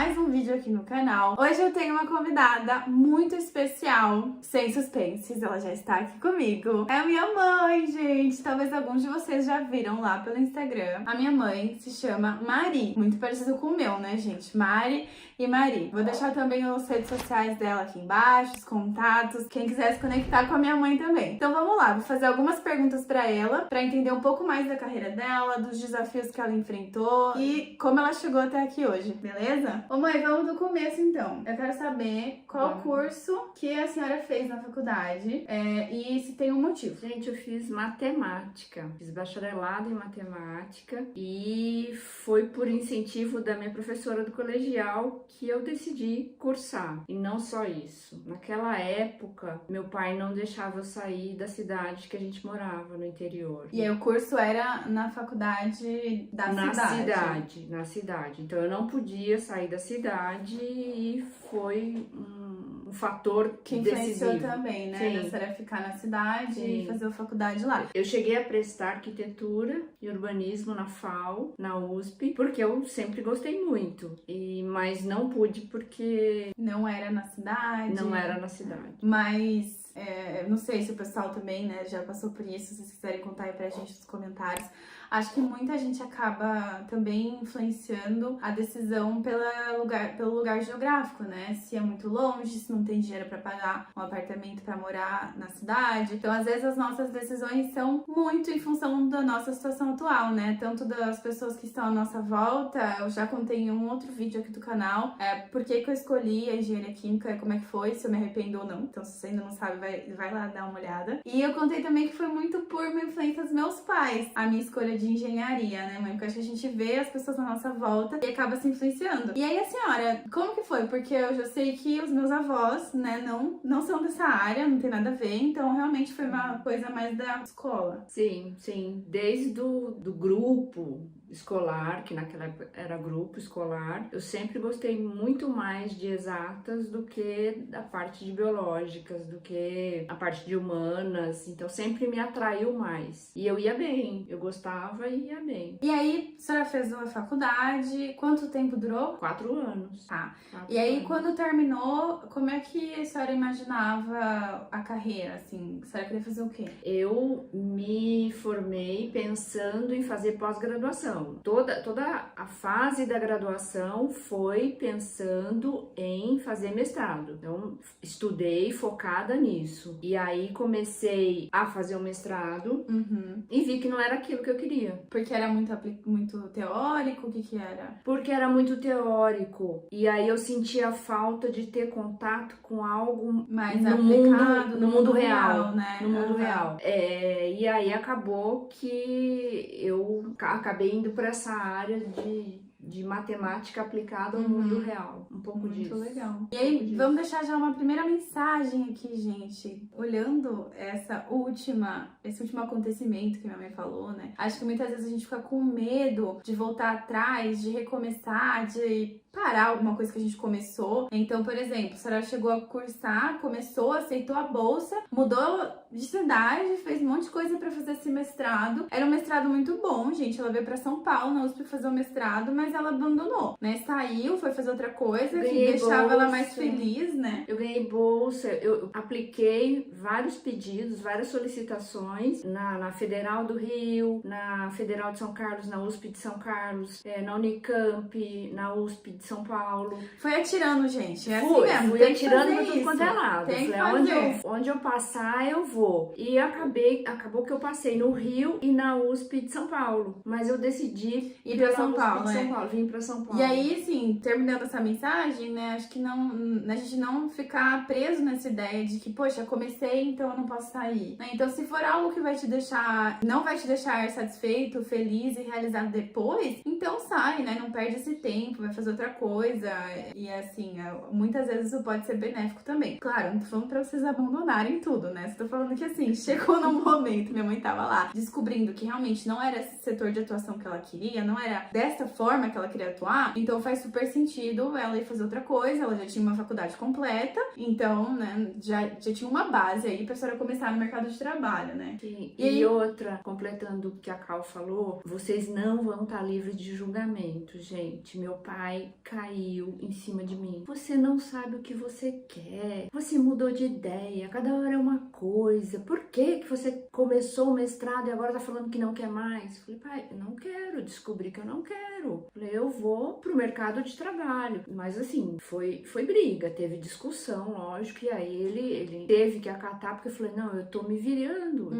mais um vídeo aqui no canal. Hoje eu tenho uma convidada muito especial, sem suspenses, ela já está aqui comigo. É a minha mãe, gente. Talvez alguns de vocês já viram lá pelo Instagram. A minha mãe se chama Mari, muito parecido com o meu, né, gente? Mari e Mari. Vou deixar também as redes sociais dela aqui embaixo, os contatos, quem quiser se conectar com a minha mãe também. Então vamos lá, vou fazer algumas perguntas pra ela, pra entender um pouco mais da carreira dela, dos desafios que ela enfrentou e como ela chegou até aqui hoje, beleza? Ô mãe, vamos do começo então. Eu quero saber qual curso que a senhora fez na faculdade e se tem um motivo. Gente, eu fiz matemática, fiz bacharelado em matemática e foi por incentivo da minha professora do colegial que eu decidi cursar. E não só isso, naquela época meu pai não deixava eu sair da cidade que a gente morava, no interior. E aí o curso era na faculdade da cidade? Na cidade. Então eu não podia sair da cidade e foi um fator que influenciou decisivo também, né? Sim. Da senhora ficar na cidade Sim. e fazer a faculdade lá. Eu cheguei a prestar arquitetura e urbanismo na FAO, na USP, porque eu sempre gostei muito. Mas não pude porque não era na cidade. Não era na cidade. Mas não sei se o pessoal também, né, já passou por isso, se vocês quiserem contar aí pra gente nos comentários. Acho que muita gente acaba também influenciando a decisão pelo lugar geográfico, né? Se é muito longe, se não tem dinheiro para pagar um apartamento para morar na cidade. Então, às vezes, as nossas decisões são muito em função da nossa situação atual, né? Tanto das pessoas que estão à nossa volta, eu já contei em um outro vídeo aqui do canal, por que eu escolhi a engenharia química, como é que foi, se eu me arrependo ou não. Então, se você ainda não sabe, vai lá dar uma olhada. E eu contei também que foi muito por uma influência dos meus pais, a minha escolha de engenharia, né, mãe? Porque acho que a gente vê as pessoas na nossa volta e acaba se influenciando. E aí, a senhora, como que foi? Porque eu já sei que os meus avós, né, não são dessa área, não tem nada a ver, então realmente foi uma coisa mais da escola. Sim. Desde do grupo escolar, que naquela época era grupo escolar, eu sempre gostei muito mais de exatas do que da parte de biológicas, do que a parte de humanas, então sempre me atraiu mais. E eu ia bem, eu gostava e ia bem. E aí, a senhora fez uma faculdade, quanto tempo durou? 4 anos. Tá. 4 E aí, anos. quando terminou, como é que a senhora imaginava a carreira, assim? A senhora queria fazer o quê? Eu me formei pensando em fazer pós-graduação. Toda a fase da graduação foi pensando em fazer mestrado. Então, estudei focada nisso. E aí comecei a fazer o mestrado e vi que não era aquilo que eu queria. Porque era muito teórico? O que era? Porque era muito teórico. E aí eu sentia falta de ter contato com algo mais aplicado no mundo real, né? No mundo real. E aí acabou que eu acabei indo para essa área de matemática aplicada ao mundo real. Um pouco disso. Muito legal. E aí, vamos deixar já uma primeira mensagem aqui, gente. Olhando esse último acontecimento que minha mãe falou, né? Acho que muitas vezes a gente fica com medo de voltar atrás, de recomeçar, de parar alguma coisa que a gente começou. Então, por exemplo, a senhora chegou a cursar, começou, aceitou a bolsa, mudou de cidade, fez um monte de coisa pra fazer esse mestrado. Era um mestrado muito bom, gente. Ela veio pra São Paulo, na USP, fazer o mestrado, mas ela abandonou, né? Saiu, foi fazer outra coisa que deixava ela mais feliz, né? Eu ganhei bolsa, eu apliquei vários pedidos, várias solicitações na Federal do Rio, na Federal de São Carlos, na USP de São Carlos, na Unicamp, na USP de São Paulo. Foi atirando, gente. É fui, assim mesmo. Fui atirando pra tudo quanto é lado. Falei, onde eu passar, eu vou. E acabou que eu passei no Rio e na USP de São Paulo. Mas eu decidi ir pra São Paulo, vim pra São Paulo. E aí, assim, terminando essa mensagem, né, acho que a gente não ficar preso nessa ideia de que, poxa, comecei, então eu não posso sair. Né? Então, se for algo que não vai te deixar satisfeito, feliz e realizado depois, então sai, né, não perde esse tempo, vai fazer outra coisa. E assim, muitas vezes isso pode ser benéfico também. Claro, não tô falando pra vocês abandonarem tudo, né? Estou falando que assim, chegou num momento, minha mãe tava lá, descobrindo que realmente não era esse setor de atuação que ela queria, não era dessa forma que ela queria atuar, então faz super sentido ela ir fazer outra coisa, ela já tinha uma faculdade completa, então, né, já tinha uma base aí pra senhora começar no mercado de trabalho, né? Sim. E outra, completando o que a Cal falou, vocês não vão estar livres de julgamento, gente. Meu pai caiu em cima de mim. Você não sabe o que você quer, você mudou de ideia, cada hora é uma coisa. Por que você começou o mestrado e agora tá falando que não quer mais? Falei, pai, eu não quero, descobri que eu não quero. Falei, eu vou pro mercado de trabalho. Mas assim, foi briga, teve discussão, lógico, e aí ele teve que acatar, porque eu falei, não, eu tô me virando,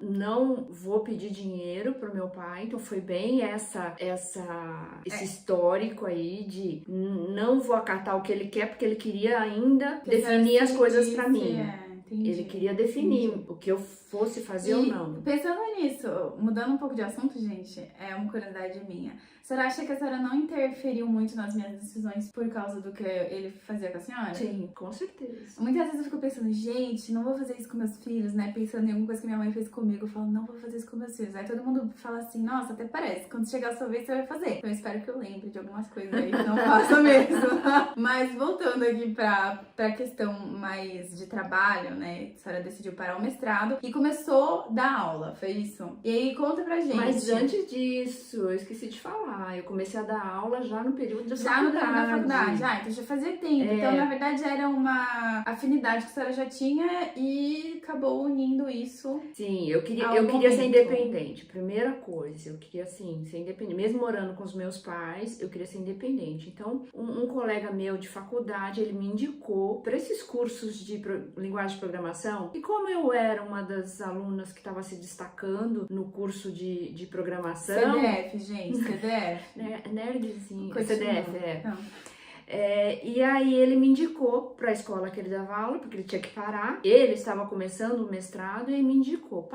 não vou pedir dinheiro pro meu pai. Então foi bem esse histórico aí de não vou acatar o que ele quer, porque ele queria ainda definir as coisas pra mim. Ele queria definir o que eu fosse fazer ou não. Pensando nisso, mudando um pouco de assunto, gente, é uma curiosidade minha. A senhora acha que a senhora não interferiu muito nas minhas decisões por causa do que ele fazia com a senhora? Sim, com certeza. Muitas vezes eu fico pensando, gente, não vou fazer isso com meus filhos, né? Pensando em alguma coisa que minha mãe fez comigo. Eu falo, não vou fazer isso com meus filhos. Aí todo mundo fala assim, nossa, até parece. Quando chegar a sua vez, você vai fazer. Então eu espero que eu lembre de algumas coisas aí que não faça mesmo. Mas voltando aqui pra questão mais de trabalho, né? A senhora decidiu parar o mestrado e começou a dar aula, foi isso? E aí, conta pra gente. Mas antes disso, eu esqueci de falar. Eu comecei a dar aula já no período da faculdade. Já no período da faculdade. Ah, então já fazia tempo. Então, na verdade, era uma afinidade que a senhora já tinha e acabou unindo isso. Sim, eu queria ser independente. Primeira coisa, eu queria, assim, ser independente. Mesmo morando com os meus pais, eu queria ser independente. Então, um colega meu de faculdade, ele me indicou para esses cursos de linguagem de programação. E como eu era uma das alunas que estava se destacando no curso de programação... CDF, gente, CDF. Nerdzinho. CDF, e aí ele me indicou para a escola que ele dava aula, porque ele tinha que parar. Ele estava começando o mestrado e me indicou.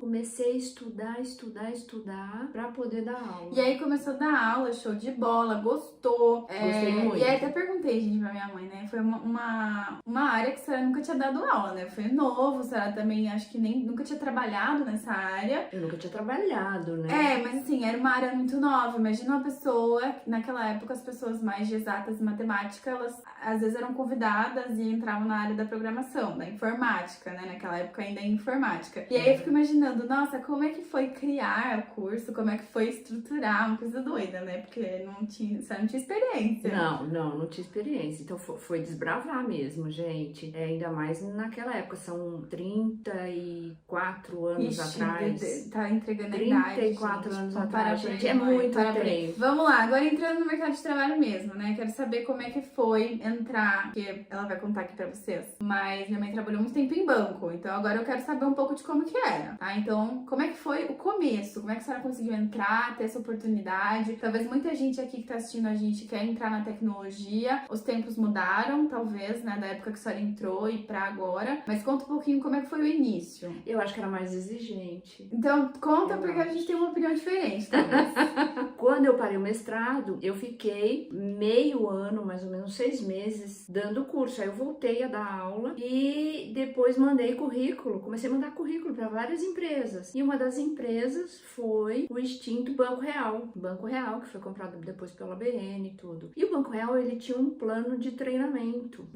Comecei a estudar para poder dar aula. E aí começou a dar aula, show de bola, gostou. Gostei muito. E aí até perguntei, gente, pra minha mãe, né? Foi uma área que a senhora nunca tinha dado aula, né? Foi novo, a senhora também acho que nunca tinha trabalhado nessa área. Eu nunca tinha trabalhado, né? Mas assim, era uma área muito nova. Imagina uma pessoa, naquela época as pessoas mais de exatas matemática, elas às vezes eram convidadas e entravam na área da programação, da informática, né? Naquela época ainda é informática. E aí eu fico imaginando, nossa, como é que foi criar o curso, como é que foi estruturar, uma coisa doida, né? Porque você não tinha experiência. Não tinha experiência. Então foi desbravar mesmo, gente. Ainda mais naquela época, são 34 anos atrás. Tá entregando a idade, 34 gente. anos atrás, gente. É mãe, muito tempo. Vamos lá, agora entrando no mercado de trabalho mesmo, né? Quero saber como é que foi entrar, porque ela vai contar aqui pra vocês. Mas minha mãe trabalhou muito tempo em banco, então agora eu quero saber um pouco de como que era, tá? Então, como é que foi o começo? Como é que a senhora conseguiu entrar, ter essa oportunidade? Talvez muita gente aqui que tá assistindo a gente quer entrar na tecnologia. Os tempos mudaram, talvez, né? Da época que a senhora entrou e pra agora. Mas conta um pouquinho como é que foi o início. Eu acho que era mais exigente. Então, conta porque a gente tem uma opinião diferente, talvez. Quando eu parei o mestrado, eu fiquei meio ano, mais ou menos 6 meses, dando curso. Aí eu voltei a dar aula e depois mandei currículo. Comecei a mandar currículo para várias empresas. E uma das empresas foi o extinto Banco Real. Banco Real, que foi comprado depois pela ABN e tudo. E o Banco Real, ele tinha um plano de treinamento.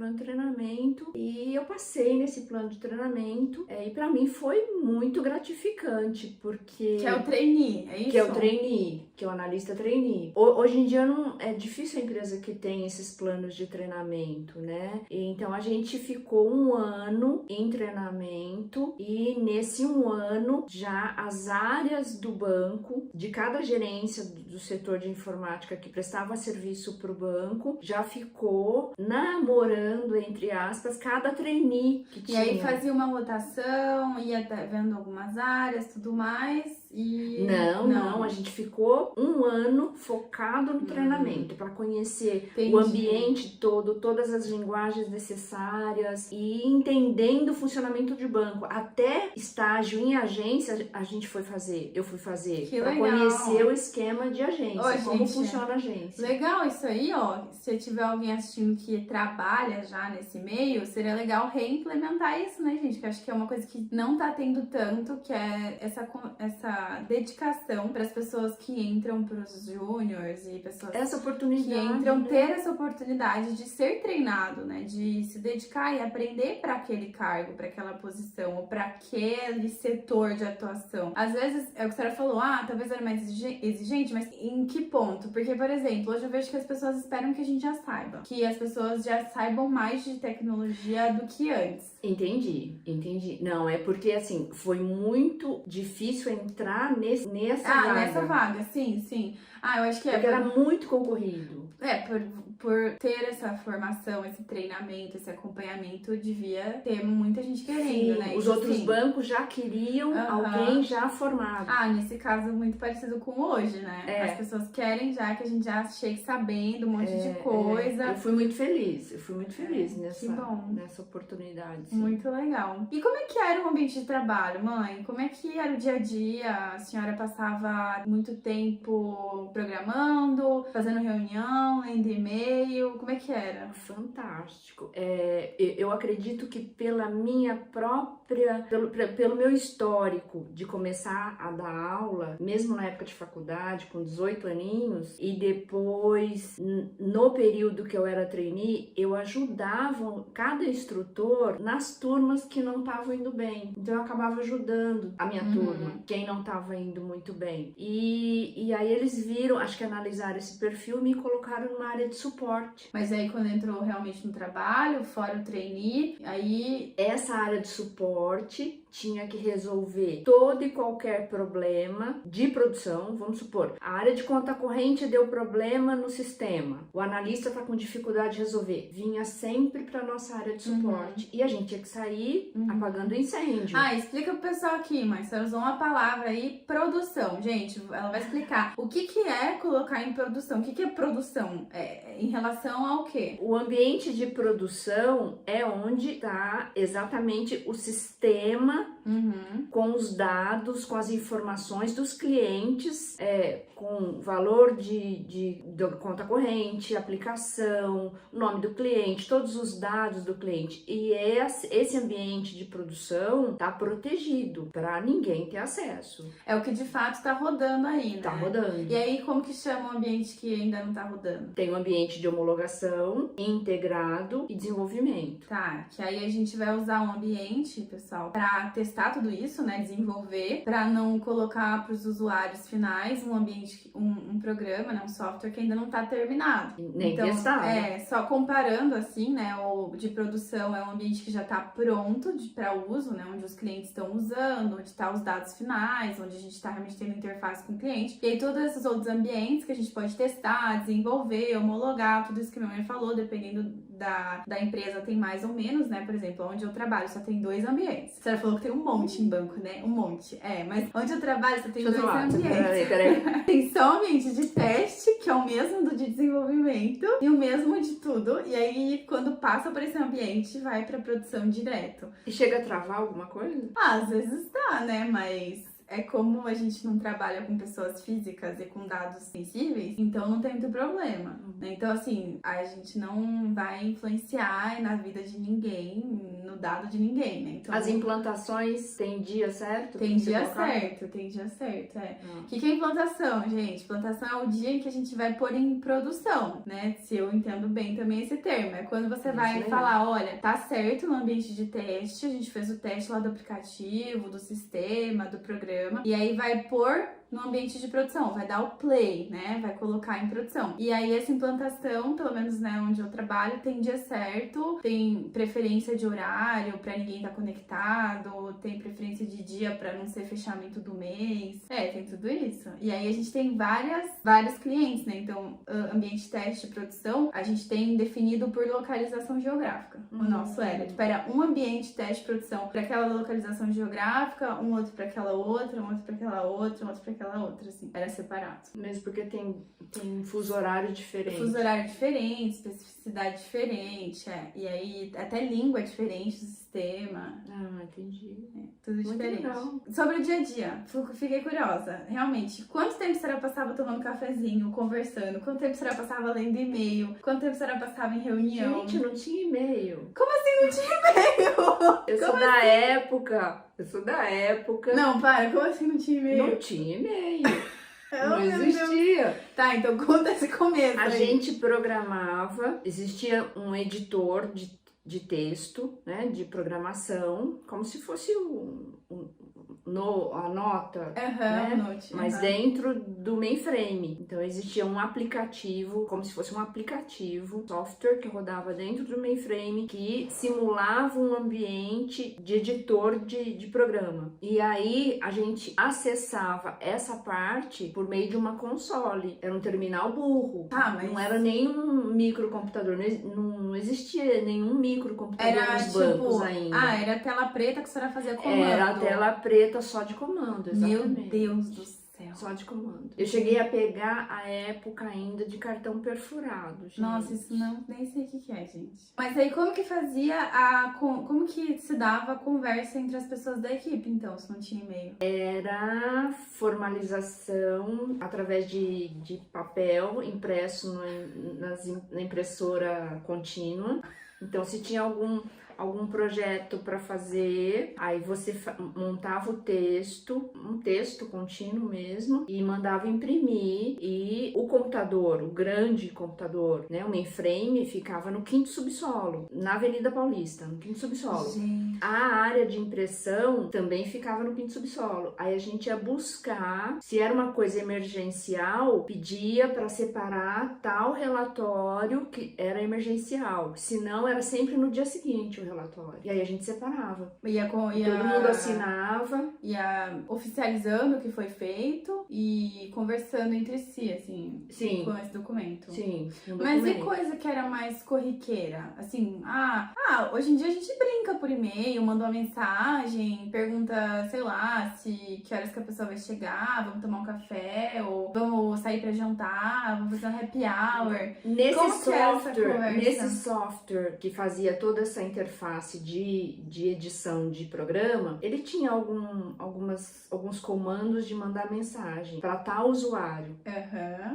E eu passei nesse plano de treinamento. E para mim foi muito gratificante, porque... Que é o trainee, é isso? Que é o trainee, que é o analista trainee. Hoje em dia é difícil a empresa que tem esses planos de treinamento, né? Então a gente ficou 1 ano em treinamento e nesse 1 ano já as áreas do banco, de cada gerência do setor de informática que prestava serviço para o banco, já ficou namorando, entre aspas, cada trainee que tinha. E aí fazia uma rotação, ia vendo algumas áreas, tudo mais. E... Não, a gente ficou 1 ano focado no treinamento para conhecer o ambiente todo, todas as linguagens necessárias e entendendo o funcionamento de banco. Até estágio em agência eu fui fazer para conhecer o esquema de agência, como funciona a agência. Legal isso aí, ó. Se tiver alguém assistindo que trabalha já nesse meio, seria legal reimplementar isso, né, gente? Que acho que é uma coisa que não tá tendo tanto, que é essa dedicação para as pessoas que entram para os júniors e pessoas essa oportunidade, que entram ter ter essa oportunidade de ser treinado, né? De se dedicar e aprender para aquele cargo, para aquela posição, ou para aquele setor de atuação. Às vezes, é o que a senhora falou, talvez era mais exigente, mas em que ponto? Porque, por exemplo, hoje eu vejo que as pessoas esperam que a gente já saiba, que as pessoas já saibam mais de tecnologia do que antes. Entendi. Não, é porque, assim, foi muito difícil entrar nessa vaga. Nessa vaga, sim. Eu acho que porque era muito concorrido. Por ter essa formação, esse treinamento, esse acompanhamento, devia ter muita gente querendo, Sim, né? Os outros bancos já queriam alguém já formado. Nesse caso, muito parecido com hoje, né? As pessoas querem já que a gente já chegue sabendo um monte de coisa. Eu fui muito feliz bom. nessa oportunidade. Sim. Muito legal. E como é que era o ambiente de trabalho, mãe? Como é que era o dia a dia? A senhora passava muito tempo programando, fazendo reunião, lendo e-mail? Como é que era? Fantástico. Eu acredito que pela minha própria, pelo meu histórico de começar a dar aula, mesmo na época de faculdade, com 18 aninhos, e depois, no período que eu era trainee, eu ajudava cada instrutor nas turmas que não estavam indo bem. Então eu acabava ajudando a minha turma, quem não estava indo muito bem. E aí eles viram, acho que analisaram esse perfil e me colocaram numa área de suporte. Mas aí quando entrou realmente no trabalho, fora o trainee, aí... Essa área de suporte tinha que resolver todo e qualquer problema de produção. Vamos supor, a área de conta corrente deu problema no sistema, o analista está com dificuldade de resolver, vinha sempre para nossa área de suporte e a gente tinha que sair apagando incêndio. Explica pro pessoal aqui, mas você usou uma palavra aí, produção. Gente, ela vai explicar o que é colocar em produção, o que é produção, em relação ao quê? O ambiente de produção é onde está exatamente o sistema com os dados, com as informações dos clientes, com valor de conta corrente, aplicação, nome do cliente, todos os dados do cliente. E esse ambiente de produção está protegido para ninguém ter acesso. É o que de fato está rodando aí, né? Tá rodando. E aí, como que chama o ambiente que ainda não tá rodando? Tem um ambiente de homologação, integrado e desenvolvimento. Tá, que aí a gente vai usar um ambiente, pessoal, para testar tudo isso, né? Desenvolver, para não colocar para os usuários finais um ambiente, um programa, né? Um software que ainda não tá terminado. Nem testado. Só comparando assim, né? O de produção é um ambiente que já tá pronto para uso, né? Onde os clientes estão usando, onde tá os dados finais, onde a gente tá realmente tendo interface com o cliente. E aí todos esses outros ambientes que a gente pode testar, desenvolver, homologar, tudo isso que a minha mãe falou, dependendo da empresa tem mais ou menos, né? Por exemplo, onde eu trabalho só tem 2 ambientes. A senhora falou que tem um monte em banco, né? Um monte. Mas onde eu trabalho só tem 2 ambientes. Peraí. Tem só o ambiente de teste, que é o mesmo do de desenvolvimento, e o mesmo de tudo. E aí, quando passa por esse ambiente, vai pra produção direto. E chega a travar alguma coisa? Às vezes dá, né? Mas é como a gente não trabalha com pessoas físicas e com dados sensíveis, então não tem muito problema, né? Então, assim, a gente não vai influenciar na vida de ninguém, no dado de ninguém, né? Então, as implantações têm dia certo? Tem dia certo. O que é implantação, gente? Implantação é o dia em que a gente vai pôr em produção, né? Se eu entendo bem também esse termo. É quando você vai falar, olha, tá certo no ambiente de teste, a gente fez o teste lá do aplicativo, do sistema, do programa, e aí vai pôr no ambiente de produção, vai dar o play, né? Vai colocar em produção. E aí essa implantação, pelo menos, né, onde eu trabalho, tem dia certo, tem preferência de horário pra ninguém estar conectado, tem preferência de dia pra não ser fechamento do mês. Tem tudo isso. E aí a gente tem vários clientes, né? Então, ambiente de teste e produção, a gente tem definido por localização geográfica. O nosso era, era um ambiente de teste e produção para aquela localização geográfica, um outro para aquela outra, um outro para aquela outra, um outro para aquela outra, assim, era separado. Mesmo porque tem fuso horário diferente. Fuso horário diferente, especificidade diferente, E aí, até língua diferente do sistema. Entendi. Tudo muito diferente. Legal. Sobre o dia a dia, fiquei curiosa. Realmente, quanto tempo a senhora passava tomando cafezinho, conversando? Quanto tempo a senhora passava lendo e-mail? Quanto tempo a senhora passava em reunião? Gente, não tinha e-mail. Como assim não tinha e-mail? Eu sou da época. Não, para, como assim não tinha e-mail? Não tinha e-mail. Não existia. Tá, então conta esse começo. A gente programava, existia um editor de texto, né, de programação, como se fosse a nota, né? Note, mas dentro do mainframe. Então existia um aplicativo, como se fosse um aplicativo, software que rodava dentro do mainframe, que simulava um ambiente de editor de programa. E aí a gente acessava essa parte por meio de uma console. Era um terminal burro. Mas... Não era nenhum microcomputador, não existia nenhum microcomputador nos bancos ainda. Era a tela preta que a senhora fazia comando. Era a tela preta só de comando, exatamente. Meu Deus do céu. Só de comando. Eu cheguei a pegar a época ainda de cartão perfurado, gente. Nossa, isso não, nem sei o que é, gente. Mas aí como que fazia como que se dava a conversa entre as pessoas da equipe, então, se não tinha e-mail? Era formalização através de papel impresso na impressora contínua. Então, se tinha algum projeto para fazer, aí você montava o texto, um texto contínuo mesmo, e mandava imprimir, e o computador, o grande computador, né, o mainframe, ficava no 5º subsolo, na Avenida Paulista, no 5º subsolo. Gente. A área de impressão também ficava no 5º subsolo. Aí a gente ia buscar, se era uma coisa emergencial, pedia para separar tal relatório que era emergencial, se não era sempre no dia seguinte o relatório. E aí a gente separava. Todo mundo assinava. Ia oficializando o que foi feito e conversando entre si, assim, Sim. com esse documento. Sim. Mas e coisa que era mais corriqueira? Assim, hoje em dia a gente brinca por e-mail, manda uma mensagem, pergunta, sei lá, que horas que a pessoa vai chegar, vamos tomar um café, ou vamos sair pra jantar, vamos fazer um happy hour. Nesse software que fazia toda essa interface de edição de programa, ele tinha alguns comandos de mandar mensagem para tal usuário.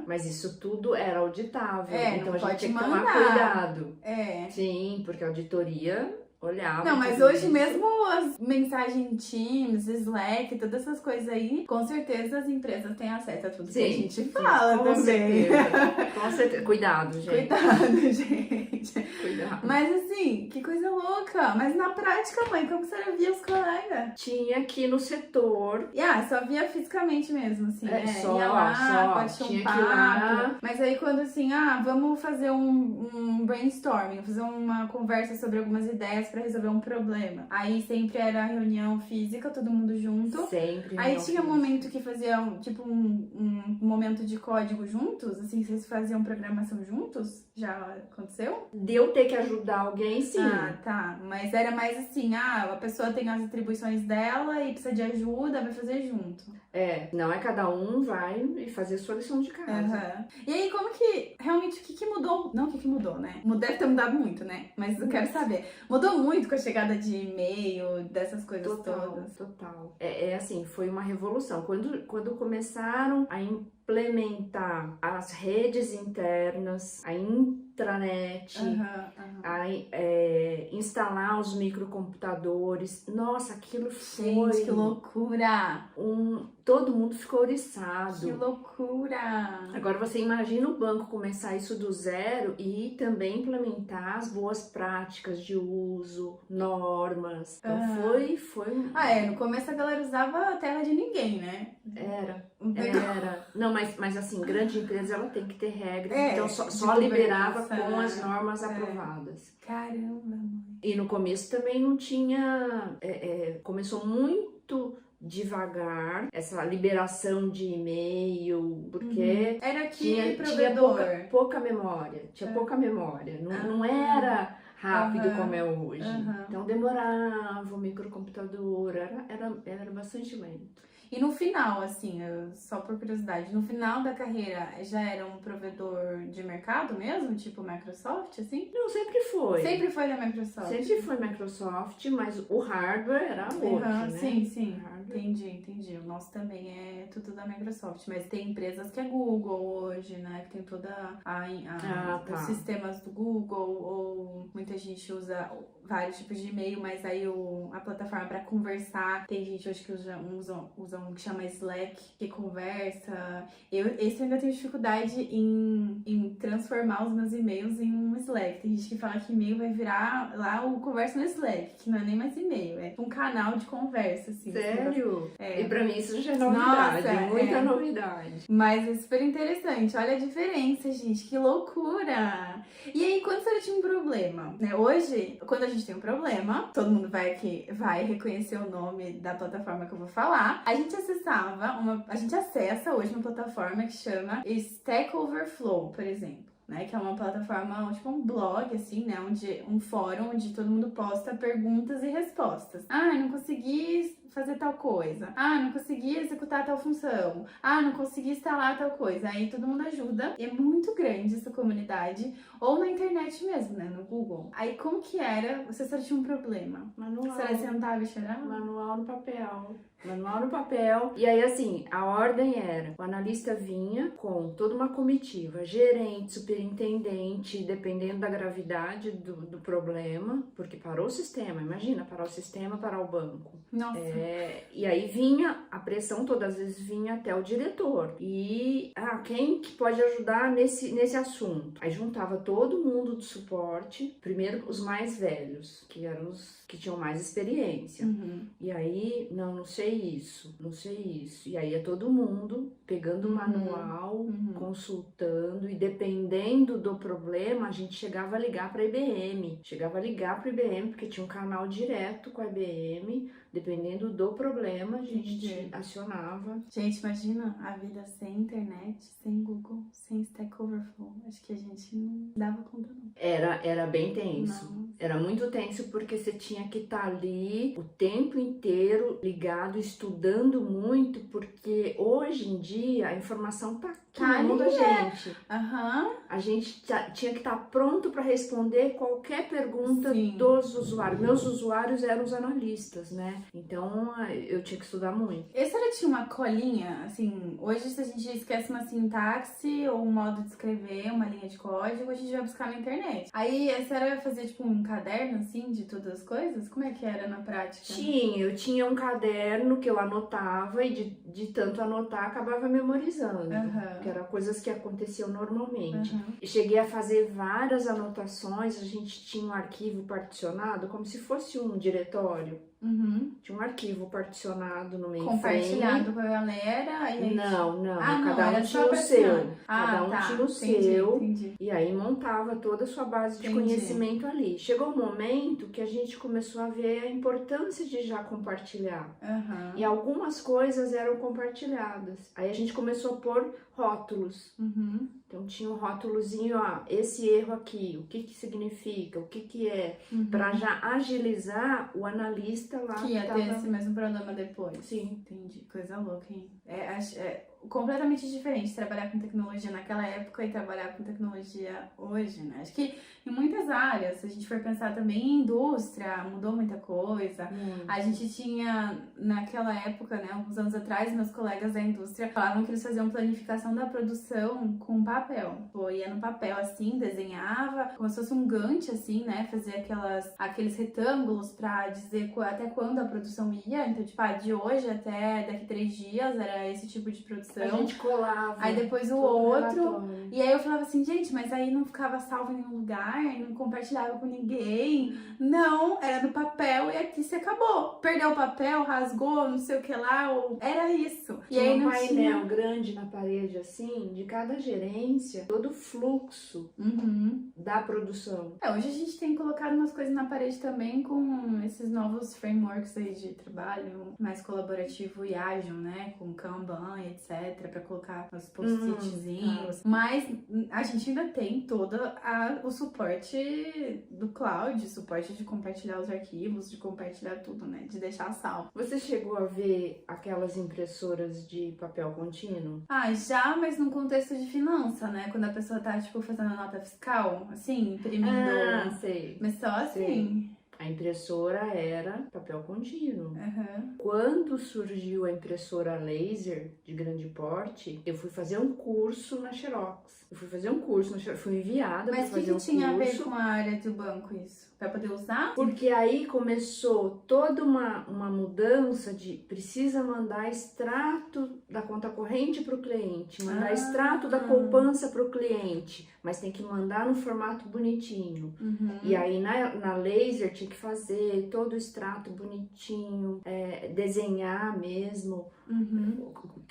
Mas isso tudo era auditável, então a gente tinha que tomar cuidado. Sim, porque a auditoria olhava. Não, mas hoje mesmo as mensagens Teams, Slack, todas essas coisas aí, com certeza as empresas têm acesso a tudo que a gente fala com também. Com certeza. Cuidado, gente. Cuidado, gente. Cuidado. Mas assim, que coisa louca. Mas na prática, mãe, como você via os colegas? Tinha aqui no setor. Só via fisicamente mesmo, assim, né? Só, ia lá, só. tinha Um papo. Lá. Mas aí quando assim, vamos fazer um brainstorming, fazer uma conversa sobre algumas ideias pra resolver um problema. Aí sempre era reunião física, todo mundo junto. Sempre. Aí tinha um momento que faziam, tipo, um momento de código juntos, assim, vocês faziam programação juntos? Já aconteceu? De eu ter que ajudar alguém, sim. Tá. Mas era mais assim, a pessoa tem as atribuições dela e precisa de ajuda, vai fazer junto. Não é cada um vai e fazer a sua lição de casa. E aí, como que, realmente, o que mudou? Não, o que mudou, né? Deve ter mudado muito, né? Mas eu quero saber. Mudou muito com a chegada de e-mail, dessas coisas todas? Total. Assim, foi uma revolução. Quando começaram a implementar as redes internas, a intranet, instalar os microcomputadores. Nossa, aquilo foi... Gente, que loucura! Todo mundo ficou oriçado. Que loucura! Agora você imagina o banco começar isso do zero e também implementar as boas práticas de uso, normas. Então foi... No começo a galera usava a terra de ninguém, né? Era. Não, mas assim, grande empresa ela tem que ter regras, então só liberava com as normas aprovadas. Caramba, mãe. E no começo também não tinha, começou muito devagar essa liberação de e-mail, porque era tinha pouca memória, pouca memória, não era rápido como é hoje. Então demorava o microcomputador, era bastante lento. E no final, assim, só por curiosidade, no final da carreira já era um provedor de mercado mesmo? Tipo Microsoft, assim? Não, sempre foi. Sempre foi da Microsoft? Sempre foi Microsoft, mas o hardware era outro, né? Sim. Entendi. O nosso também é tudo da Microsoft, mas tem empresas que é Google hoje, né? Que tem toda os sistemas do Google, ou muita gente usa vários tipos de e-mail, mas aí a plataforma para conversar, tem gente hoje que usa usa um que chama Slack, que conversa. Esse eu ainda tenho dificuldade em transformar os meus e-mails em um Slack. Tem gente que fala que e-mail vai virar lá o conversa no Slack, que não é nem mais e-mail, é um canal de conversa, assim. Sério? É. E pra mim isso já é novidade, Nossa, muita novidade. Mas é super interessante. Olha a diferença, gente. Que loucura! E aí, quando você tinha um problema, né? Hoje, quando a gente tem um problema, todo mundo vai reconhecer o nome da plataforma que eu vou falar. A gente acessa hoje uma plataforma que chama Stack Overflow, por exemplo. Né, que é uma plataforma, tipo um blog, assim, né, um fórum onde todo mundo posta perguntas e respostas. Ah, não consegui fazer tal coisa. Ah, não consegui executar tal função. Ah, não consegui instalar tal coisa. Aí todo mundo ajuda. É muito grande essa comunidade. Ou na internet mesmo, né, no Google. Aí como que era? Você só tinha um problema. Manual. Você sentava e chorava? Manual no papel. Manual no papel. E aí, assim, a ordem era: o analista vinha com toda uma comitiva, gerente, superintendente, dependendo da gravidade do problema, porque parou o sistema, imagina, parar o sistema, parar o banco. Nossa. E aí vinha, a pressão todas as vezes vinha até o diretor. E, quem que pode ajudar nesse assunto? Aí juntava todo mundo do suporte, primeiro os mais velhos, que eram os que tinham mais experiência. Uhum. E aí, não sei isso. E aí é todo mundo pegando o manual, consultando, e dependendo do problema, a gente chegava a ligar para a IBM. Porque tinha um canal direto com a IBM. Dependendo do problema, a gente acionava. Gente, imagina a vida sem internet, sem Google, sem Stack Overflow. Acho que a gente não dava conta, não. Era bem tenso. Não. Era muito tenso porque você tinha que estar ali o tempo inteiro ligado, estudando muito, porque hoje em dia a informação tá aqui na mão da gente. A gente tinha que estar pronto para responder qualquer pergunta dos usuários. Meus usuários eram os analistas, né? Então eu tinha que estudar muito. E a senhora tinha uma colinha, assim, hoje se a gente esquece uma sintaxe ou um modo de escrever, uma linha de código, a gente vai buscar na internet. Aí a senhora fazia tipo um caderno, assim, de todas as coisas? Como é que era na prática? Eu tinha um caderno que eu anotava e de tanto anotar acabava memorizando, que eram coisas que aconteciam normalmente. Eu cheguei a fazer várias anotações, a gente tinha um arquivo particionado como se fosse um diretório. Tinha um arquivo particionado no mainframe. Compartilhado com a galera? E Não. Cada um tinha o seu. Cada um tinha o seu. Entendi. E aí montava toda a sua base de conhecimento ali. Chegou um momento que a gente começou a ver a importância de já compartilhar. E algumas coisas eram compartilhadas. Aí a gente começou a pôr rótulos. Então tinha um rótulozinho, esse erro aqui, o que significa, o que é, para já agilizar o analista lá. Que ia ter esse mesmo problema depois. Sim. Entendi. Coisa louca, hein? É completamente diferente trabalhar com tecnologia naquela época e trabalhar com tecnologia hoje, né? Acho que em muitas áreas, se a gente for pensar também em indústria, mudou muita coisa. A gente tinha, naquela época, né, alguns anos atrás, meus colegas da indústria falavam que eles faziam planificação da produção com papel. Pô, ia no papel assim, desenhava, como se fosse um Gantt, assim, né? Fazia aqueles retângulos pra dizer até quando a produção ia. Então, tipo, de hoje até daqui 3 dias era esse tipo de produção. A gente colava. Aí depois o outro. E aí eu falava assim, gente, mas aí não ficava salvo em nenhum lugar, não compartilhava com ninguém. Não, era no papel e aqui se acabou. Perdeu o papel, rasgou, não sei o que lá. Era isso. Tinha e aí um painel grande na parede, assim, de cada gerência, todo o fluxo da produção. Hoje a gente tem colocado umas coisas na parede também com esses novos frameworks aí de trabalho mais colaborativo e ágil, né? Com Kanban, etc. Pra colocar os post-itzinhos. Mas a gente ainda tem todo o suporte do cloud, suporte de compartilhar os arquivos, de compartilhar tudo, né? De deixar salvo. Você chegou a ver aquelas impressoras de papel contínuo? Já, mas num contexto de finança, né? Quando a pessoa tá, tipo, fazendo a nota fiscal, assim, imprimindo. Sei. Mas só assim. A impressora era papel contínuo. Quando surgiu a impressora laser de grande porte, eu fui fazer um curso na Xerox. Fui enviada para fazer um curso. Mas o que tinha a ver com a área do banco isso? Pra poder usar? Porque aí começou toda uma mudança de precisa mandar extrato da conta corrente para o cliente, mandar extrato da poupança para o cliente, mas tem que mandar no formato bonitinho. E aí na laser tinha que fazer todo o extrato bonitinho, desenhar mesmo.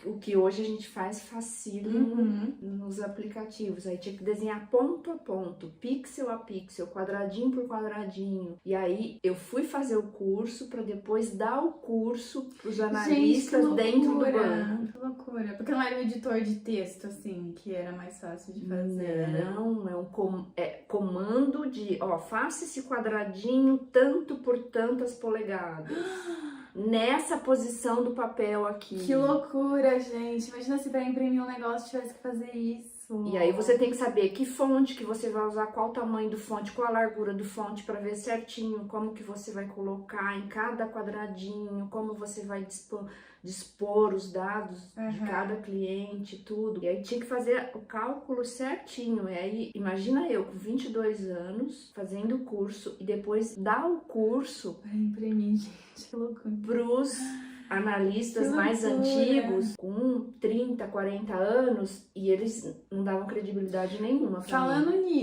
O que hoje a gente faz facílimo nos aplicativos. Aí tinha que desenhar ponto a ponto, pixel a pixel, quadradinho por quadradinho. E aí eu fui fazer o curso para depois dar o curso para os analistas dentro do banco. Que loucura. Porque não era um editor de texto, assim, que era mais fácil de fazer. Não, comando de, faça esse quadradinho tanto por tantas polegadas. Nessa posição do papel aqui. Que loucura, gente. Imagina se para imprimir um negócio tivesse que fazer isso. E aí você tem que saber que fonte que você vai usar, qual o tamanho do fonte, qual a largura do fonte, para ver certinho como que você vai colocar em cada quadradinho, como você vai dispor os dados de cada cliente, tudo. E aí tinha que fazer o cálculo certinho. E aí, imagina eu com 22 anos fazendo o curso e depois dar o curso para imprimir, gente, que loucura. Pros analistas mais antigos, com 30, 40 anos, e eles não davam credibilidade nenhuma pra Falando mim.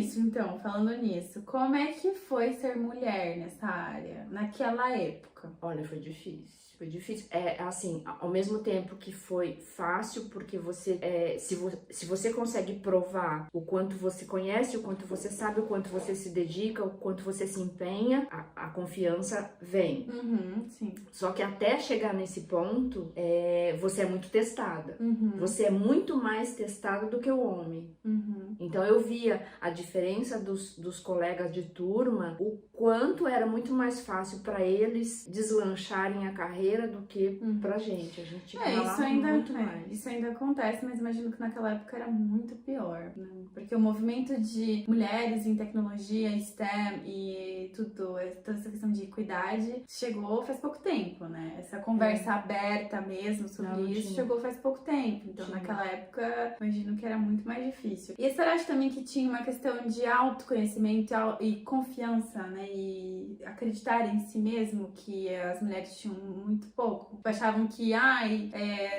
nisso, como é que foi ser mulher nessa área, naquela época? Olha, foi difícil. Foi difícil. Assim, ao mesmo tempo que foi fácil, porque você, se você consegue provar o quanto você conhece, o quanto você sabe, o quanto você se dedica, o quanto você se empenha, a confiança vem. Sim. Só que até chegar nesse ponto, você é muito testada. Você é muito mais testada do que o homem. Então eu via a diferença dos colegas de turma, o quanto era muito mais fácil para eles deslancharem a carreira do que pra gente. A gente tinha que ralar muito mais. Isso ainda acontece, mas imagino que naquela época era muito pior, né? Porque o movimento de mulheres em tecnologia, STEM e toda essa questão de equidade chegou faz pouco tempo, né? Essa conversa aberta mesmo sobre isso chegou faz pouco tempo. Então naquela época, imagino que era muito mais difícil. E você acha também que tinha uma questão de autoconhecimento e confiança, né? E acreditar em si mesmo, que as mulheres tinham muito pouco. Achavam que,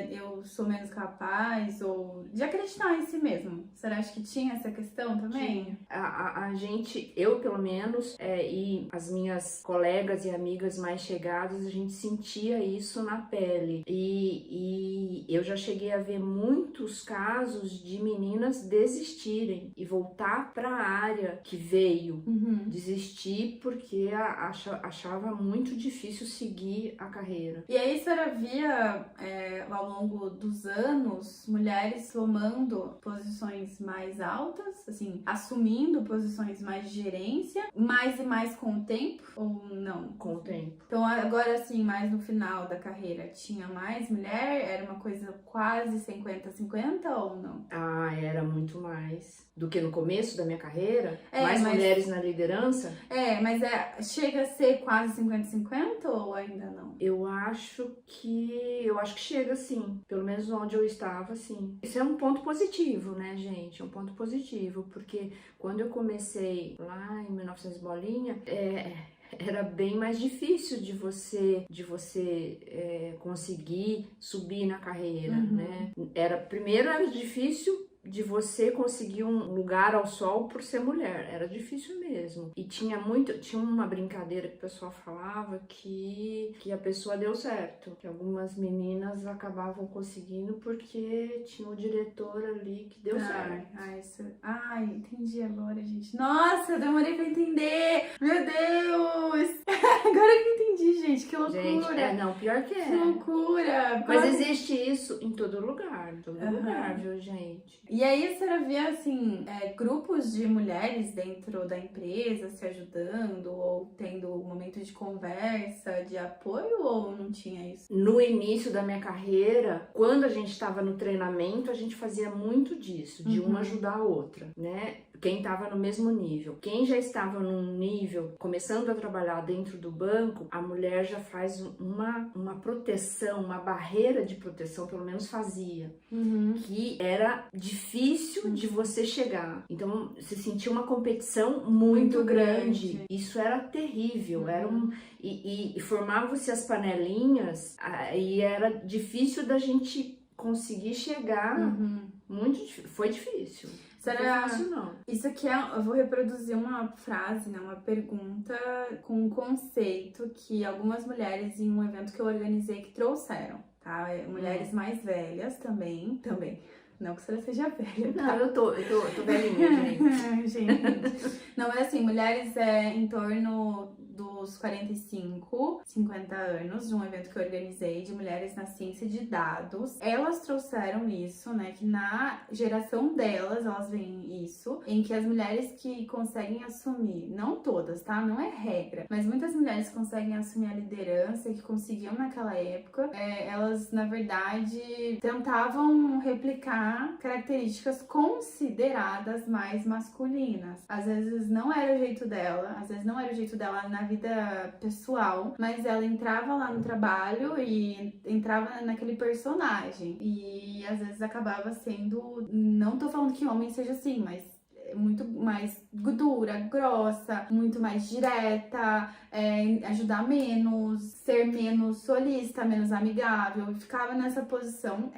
eu sou menos capaz, ou de acreditar em si mesmo. Você acha que tinha essa questão também? Tinha. A gente, eu pelo menos, e as minhas colegas e amigas mais chegadas, a gente sentia isso na pele. E eu já cheguei a ver muitos casos de meninas desistirem e voltar para a área que veio. Desistir porque achava muito difícil seguir a carreira. E aí, a senhora via, ao longo dos anos, mulheres tomando posições mais altas, assim, assumindo posições mais de gerência, mais e mais com o tempo, ou não? Com o tempo. Então, agora, assim, mais no final da carreira, tinha mais mulher? Era uma coisa quase 50-50 ou não? Era muito mais do que no começo da minha carreira. Mais mulheres na liderança. Mas chega a ser quase 50-50 ou ainda não? Eu acho que chega sim, pelo menos onde eu estava, sim. Isso é um ponto positivo, né, gente? É um ponto positivo, porque quando eu comecei lá em 1900 bolinha, era bem mais difícil de você conseguir subir na carreira, né? Primeiro era difícil de você conseguir um lugar ao sol por ser mulher, era difícil mesmo. E tinha uma brincadeira que o pessoal falava que a pessoa deu certo, que algumas meninas acabavam conseguindo porque tinha um diretor ali que deu certo. Entendi agora, gente. Nossa, eu demorei pra entender! Meu Deus! Agora que eu entendi, gente, que loucura! Gente, pior que é. Que loucura! Mas existe isso em todo lugar, viu, gente? E aí a senhora via, assim, grupos de mulheres dentro da empresa se ajudando ou tendo um momento de conversa, de apoio, ou não tinha isso? No início da minha carreira, quando a gente estava no treinamento, a gente fazia muito disso, de uma ajudar a outra, né? quem estava no mesmo nível. Quem já estava num nível, começando a trabalhar dentro do banco, a mulher já faz uma proteção, uma barreira de proteção, pelo menos fazia, que era difícil de você chegar. Então, se sentia uma competição muito grande. Isso era terrível, e formavam-se as panelinhas, e era difícil da gente conseguir chegar. Foi difícil. Não foi fácil, não. Isso aqui eu vou reproduzir uma frase, né, uma pergunta com um conceito que algumas mulheres em um evento que eu organizei que trouxeram, tá? Mulheres mais velhas também. Não que você seja velha, tá? Não, eu tô velhinha, gente. Não, mas assim, mulheres em torno dos 45, 50 anos, de um evento que eu organizei de mulheres na ciência de dados. Elas trouxeram isso, né, que na geração delas, elas veem isso, em que as mulheres que conseguem assumir, não todas, tá? Não é regra, mas muitas mulheres conseguem assumir a liderança, que conseguiam naquela época, elas, na verdade, tentavam replicar características consideradas mais masculinas. Às vezes não era o jeito dela, na vida pessoal, mas ela entrava lá no trabalho e entrava naquele personagem. E às vezes acabava sendo, não tô falando que homem seja assim, mas muito mais dura, grossa, muito mais direta, ajudar menos, ser menos solista, menos amigável. Eu ficava nessa posição,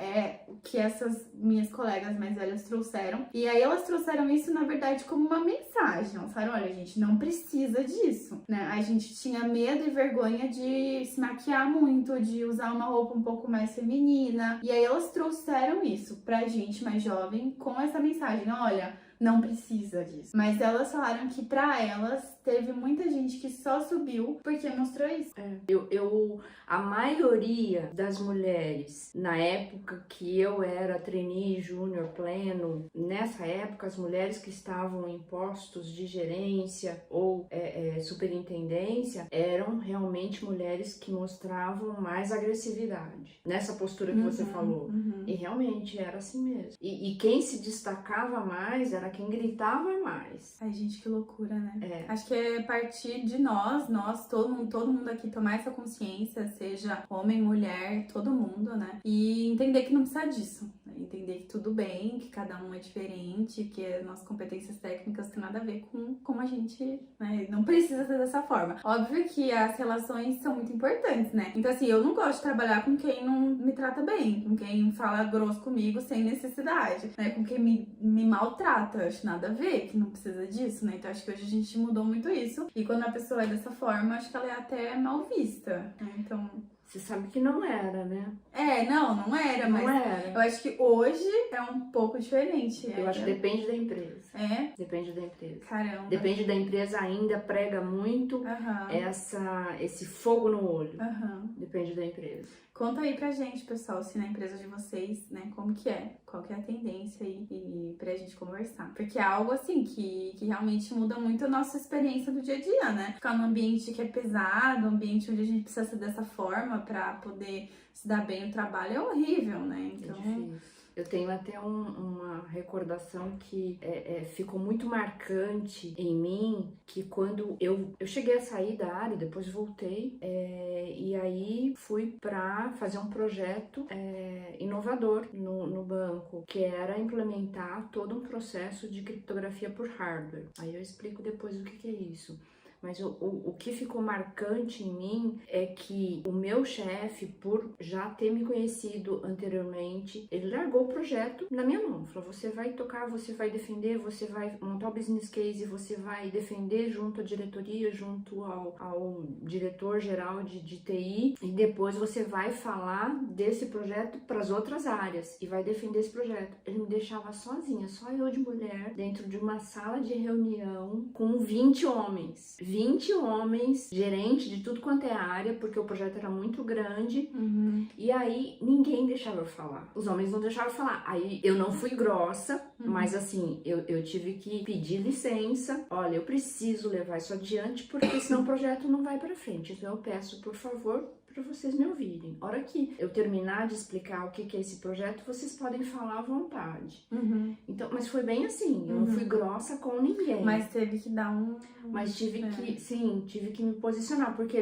o que essas minhas colegas mais velhas trouxeram. E aí elas trouxeram isso, na verdade, como uma mensagem. Elas falaram, olha, gente, não precisa disso, né? A gente tinha medo e vergonha de se maquiar muito, de usar uma roupa um pouco mais feminina. E aí elas trouxeram isso pra gente mais jovem com essa mensagem, olha, não precisa disso. Mas elas falaram que pra elas teve muita gente que só subiu porque mostrou isso. A maioria das mulheres, na época que eu era trainee, júnior, pleno, nessa época as mulheres que estavam em postos de gerência ou superintendência eram realmente mulheres que mostravam mais agressividade. Nessa postura que você falou. E realmente era assim mesmo. E quem se destacava mais era quem gritava mais. Ai, gente, que loucura, né? Acho que é partir de nós, todo mundo aqui tomar essa consciência, seja homem, mulher, todo mundo, né? E entender que não precisa disso. Né? Entender que tudo bem, que cada um é diferente, que as nossas competências técnicas têm nada a ver com como a gente, né? Não precisa ser dessa forma. Óbvio que as relações são muito importantes, né? Então, assim, eu não gosto de trabalhar com quem não me trata bem, com quem fala grosso comigo sem necessidade, né? Com quem me maltrata. Acho nada a ver, que não precisa disso, né? Então, acho que hoje a gente mudou muito isso. E quando a pessoa é dessa forma, acho que ela é até mal vista, né? Então... Você sabe que não era, né? Não era, mas eu acho que hoje é um pouco diferente. Eu acho que depende da empresa. Depende da empresa. Caramba. Depende da empresa, ainda prega muito esse fogo no olho. Depende da empresa. Conta aí pra gente, pessoal, se na empresa de vocês, né, como que é? Qual que é a tendência aí e pra gente conversar. Porque é algo assim que realmente muda muito a nossa experiência do dia a dia, né? Ficar num ambiente que é pesado, um ambiente onde a gente precisa ser dessa forma pra poder se dar bem no trabalho é horrível, né? Então... É difícil. Eu tenho até uma recordação que ficou muito marcante em mim, que quando eu cheguei a sair da área, depois voltei, e aí fui para fazer um projeto inovador no banco, que era implementar todo um processo de criptografia por hardware. Aí eu explico depois o que é isso. Mas o que ficou marcante em mim é que o meu chefe, por já ter me conhecido anteriormente, ele largou o projeto na minha mão. Falou, você vai tocar, você vai defender, você vai montar o business case, você vai defender junto à diretoria, junto ao diretor-geral de TI, e depois você vai falar desse projeto para as outras áreas e vai defender esse projeto. Ele me deixava sozinha, só eu de mulher, dentro de uma sala de reunião com 20 homens. 20 homens, gerente de tudo quanto é área, porque o projeto era muito grande. E aí ninguém deixava eu falar. Os homens não deixavam eu falar. Aí eu não fui grossa, mas assim, eu tive que pedir licença. Olha, eu preciso levar isso adiante, porque senão o projeto não vai pra frente. Então eu peço, por favor, para vocês me ouvirem. A hora que eu terminar de explicar o que é esse projeto, vocês podem falar à vontade. Então, mas foi bem assim, eu não fui grossa com ninguém. Mas teve que dar um... Mas tive que me posicionar, porque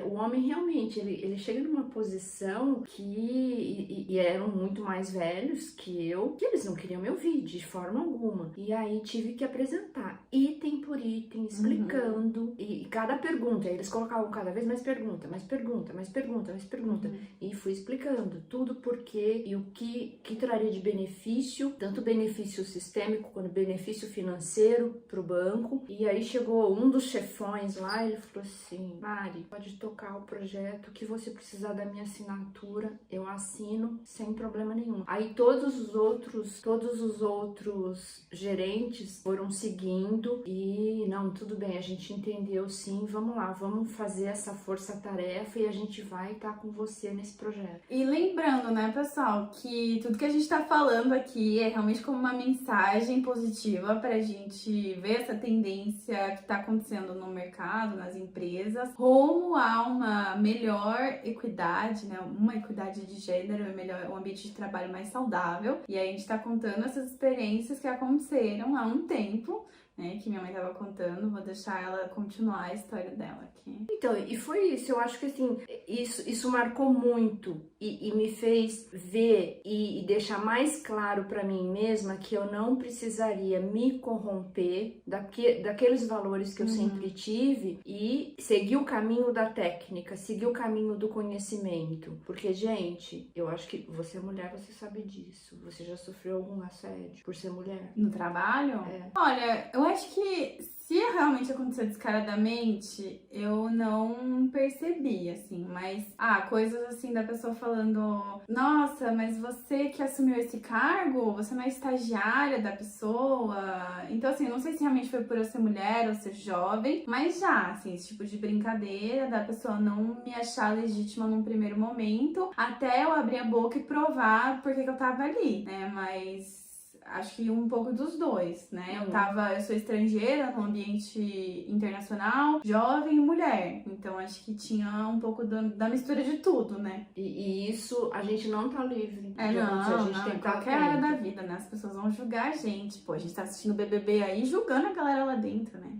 o homem realmente, ele chega numa posição que, e eram muito mais velhos que eu, que eles não queriam me ouvir de forma alguma. E aí tive que apresentar item por item, explicando, e cada pergunta, eles colocavam cada vez mais pergunta, mais pergunta, mais pergunta, mais pergunta, e fui explicando tudo porquê e o que traria de benefício, tanto benefício sistêmico quanto benefício financeiro pro banco. E aí chegou um dos chefões lá, ele falou assim: Mari, pode tocar o projeto, que você precisar da minha assinatura, eu assino sem problema nenhum. Aí todos os outros gerentes foram seguindo e não, tudo bem, a gente entendeu sim, vamos lá, vamos fazer essa força-tarefa e a gente vai estar com você nesse projeto. E lembrando, né, pessoal, que tudo que a gente tá falando aqui é realmente como uma mensagem positiva pra gente ver essa tendência que tá acontecendo no mercado, nas empresas, rumo a uma melhor equidade, né, uma equidade de gênero, um ambiente de trabalho mais saudável. E aí a gente tá contando essas experiências que aconteceram há um tempo, né, que minha mãe tava contando. Vou deixar ela continuar a história dela aqui. Então, e foi isso, eu acho que assim, isso marcou muito e me fez ver e deixar mais claro para mim mesma que eu não precisaria me corromper daqueles valores que eu sempre tive e seguir o caminho da técnica, seguir o caminho do conhecimento. Porque, gente, eu acho que você é mulher, você sabe disso. Você já sofreu algum assédio por ser mulher? No trabalho? É. Olha, eu acho que se realmente aconteceu descaradamente, eu não percebi, assim, mas, coisas assim da pessoa falando: nossa, mas você que assumiu esse cargo, você não é estagiária da pessoa. Então, assim, eu não sei se realmente foi por eu ser mulher ou ser jovem, mas já, assim, esse tipo de brincadeira da pessoa não me achar legítima num primeiro momento, até eu abrir a boca e provar por que eu tava ali, né, mas... acho que um pouco dos dois, né? Eu sou estrangeira num ambiente internacional, jovem e mulher. Então acho que tinha um pouco da mistura de tudo, né? E isso a gente não tá livre. A gente tem qualquer área da vida, né? As pessoas vão julgar a gente. Pô, a gente tá assistindo o BBB aí julgando a galera lá dentro, né?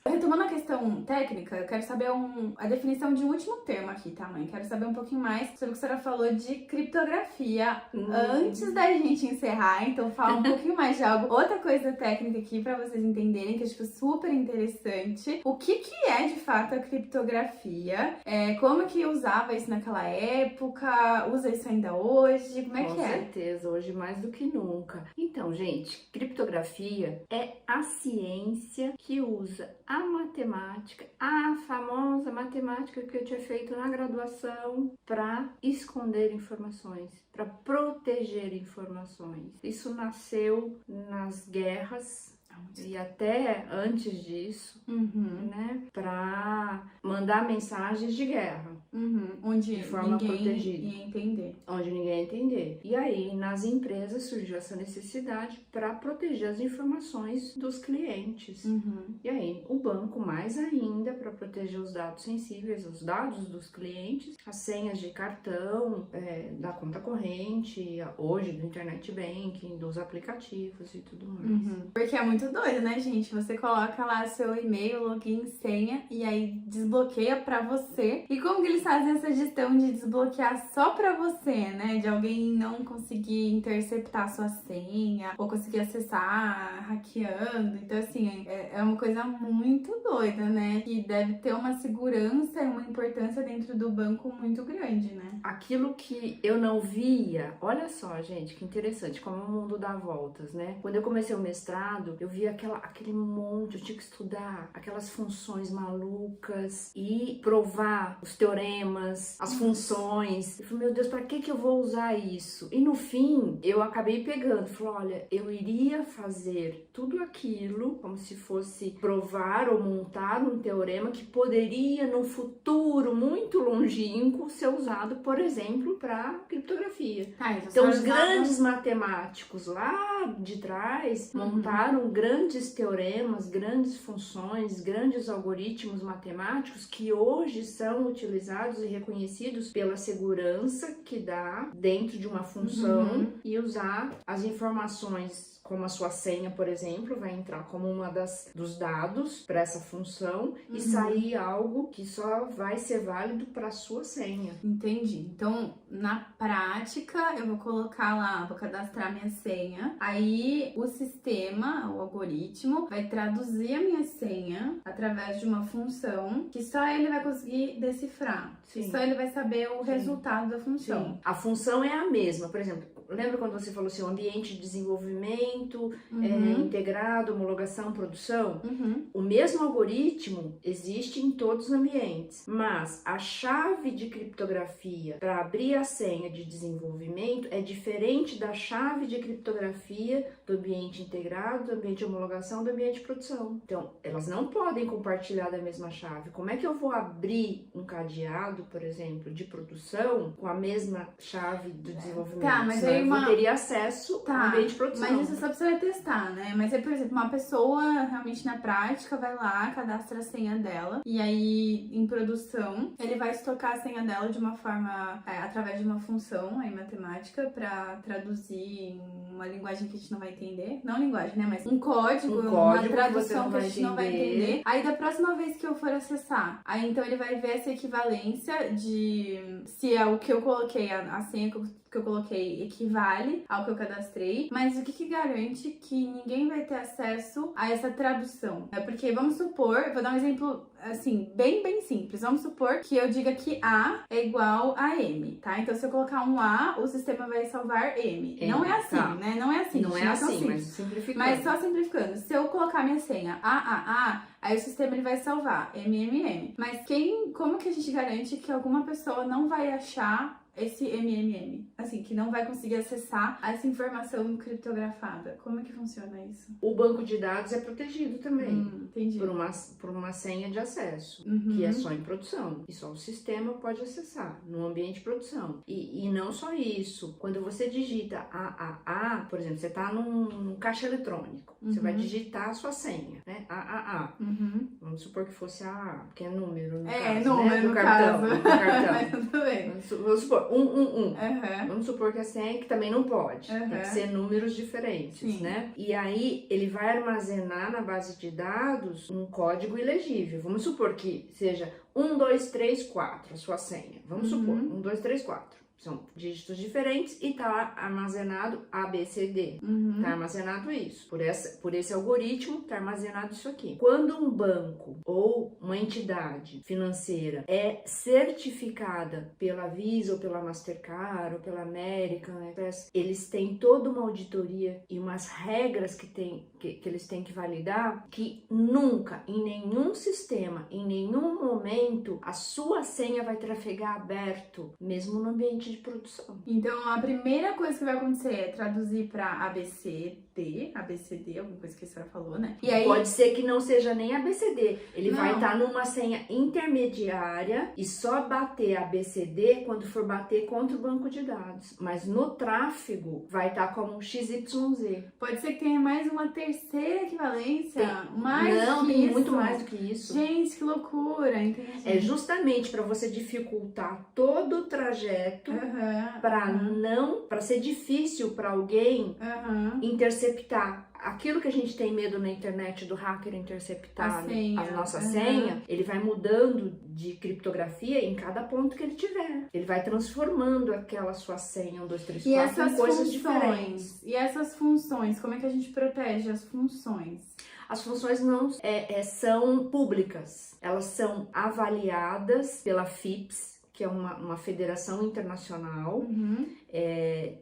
Retomando a questão técnica, eu quero saber a definição de um último termo aqui, tá, mãe? Quero saber um pouquinho mais sobre o que a senhora falou de criptografia antes da gente encerrar. Então, fala um pouquinho mais de algo. Outra coisa técnica aqui pra vocês entenderem, que é, tipo, super interessante. O que é, de fato, a criptografia? Como que usava isso naquela época? Usa isso ainda hoje? Como é que é? Com certeza, hoje mais do que nunca. Então, gente, criptografia é a ciência que usa a matemática, a famosa matemática que eu tinha feito na graduação, para esconder informações, para proteger informações. Isso nasceu nas guerras e até antes disso, né, para mandar mensagens de guerra, onde de forma ninguém protegida, ia entender. Onde ninguém ia entender. E aí, nas empresas surgiu essa necessidade para proteger as informações dos clientes. E aí, o banco mais ainda para proteger os dados sensíveis, os dados dos clientes, as senhas de cartão, da conta corrente, hoje do internet banking, dos aplicativos e tudo mais. Porque é muito doido, né, gente? Você coloca lá seu e-mail, login, senha e aí desbloqueia pra você. E como que eles fazem essa gestão de desbloquear só pra você, né? De alguém não conseguir interceptar sua senha ou conseguir acessar hackeando. Então, assim, é uma coisa muito doida, né? Que deve ter uma segurança e uma importância dentro do banco muito grande, né? Aquilo que eu não via, olha só, gente, que interessante, como o mundo dá voltas, né? Quando eu comecei o mestrado, eu via aquele monte, eu tinha que estudar aquelas funções malucas e provar os teoremas, as funções. Eu falei, meu Deus, pra que eu vou usar isso? E no fim, eu acabei pegando, falei, olha, eu iria fazer tudo aquilo como se fosse provar ou montar um teorema que poderia, no futuro muito longínquo, ser usado, por exemplo, para criptografia. Então, os grandes matemáticos lá de trás montaram grandes teoremas, grandes funções, grandes algoritmos matemáticos que hoje são utilizados utilizados e reconhecidos pela segurança que dá dentro de uma função e usar as informações como a sua senha, por exemplo, vai entrar como uma dos dados para essa função e sair algo que só vai ser válido para a sua senha. Entendi. Então, na prática, eu vou colocar lá, vou cadastrar minha senha, aí o sistema, o algoritmo, vai traduzir a minha senha através de uma função que só ele vai conseguir decifrar. Sim. Só ele vai saber o resultado da função. Sim. A função é a mesma. Por exemplo, lembra quando você falou assim, o ambiente de desenvolvimento integrado, homologação, produção? O mesmo algoritmo existe em todos os ambientes, mas a chave de criptografia para abrir a senha de desenvolvimento é diferente da chave de criptografia do ambiente integrado, do ambiente de homologação, do ambiente de produção. Então, elas não podem compartilhar da mesma chave. Como é que eu vou abrir um cadeado, por exemplo, de produção com a mesma chave do desenvolvimento? Tá, mas aí aí eu teria acesso ao ambiente de produção. Mas isso só precisa testar, né? Mas aí, por exemplo, uma pessoa realmente na prática vai lá, cadastra a senha dela e aí em produção ele vai estocar a senha dela de uma forma, através de uma função aí matemática pra traduzir em uma linguagem que a gente não vai entender. Não linguagem, né? Mas um código uma tradução que a gente não vai entender. Aí da próxima vez que eu for acessar, aí então ele vai ver essa equivalência de se é o que eu coloquei, a senha que eu coloquei equivale ao que eu cadastrei, mas o que garante que ninguém vai ter acesso a essa tradução? É porque, vamos supor, vou dar um exemplo assim, bem simples. Vamos supor que eu diga que A é igual a M, tá? Então, se eu colocar um A, o sistema vai salvar M. Não é assim, né? Não é assim. Não é assim, mas simplificando. Mas só simplificando. Se eu colocar minha senha A, aí o sistema ele vai salvar M. Mas como que a gente garante que alguma pessoa não vai achar esse MMM, assim, que não vai conseguir acessar essa informação criptografada? Como é que funciona isso? O banco de dados é protegido também entendi. por uma senha de acesso, que é só em produção, e só o sistema pode acessar no ambiente de produção. E não só isso, quando você digita AAA, por exemplo, você está num caixa eletrônico, você vai digitar a sua senha, né? AAA. Vamos supor que fosse AA, porque é número no caso, número né? no cartão. Mas tudo bem. Vamos supor, 111. Vamos supor que a senha que também não pode. Tem que ser números diferentes, né? E aí, ele vai armazenar na base de dados um código ilegível. Vamos supor que seja 1, 2, 3, 4 a sua senha. Vamos supor, 1, 2, 3, 4. São dígitos diferentes e tá armazenado ABCD. Tá armazenado isso. Por esse algoritmo, tá armazenado isso aqui. Quando um banco ou uma entidade financeira é certificada pela Visa ou pela Mastercard ou pela American Express, eles têm toda uma auditoria e umas regras que eles têm que validar, que nunca, em nenhum sistema, em nenhum momento, a sua senha vai trafegar aberto, mesmo no ambiente de produção. Então, a primeira coisa que vai acontecer é traduzir para ABCD, alguma coisa que a senhora falou, né? E aí, pode ser que não seja nem ABCD, ele vai estar numa senha intermediária e só bater ABCD quando for bater contra o banco de dados. Mas no tráfego vai estar como XYZ. Pode ser que tenha mais uma terceira equivalência? Tem muito mais do que isso. Gente, que loucura, entendi. É justamente para você dificultar todo o trajeto para ser difícil para alguém interceptar. Aquilo que a gente tem medo na internet do hacker interceptar a nossa senha, ele vai mudando de criptografia em cada ponto que ele tiver. Ele vai transformando aquela sua senha 1, 2, 3, 4 em coisas diferentes. E essas funções, como é que a gente protege as funções? As funções não são públicas. Elas são avaliadas pela FIPS, que é uma federação internacional.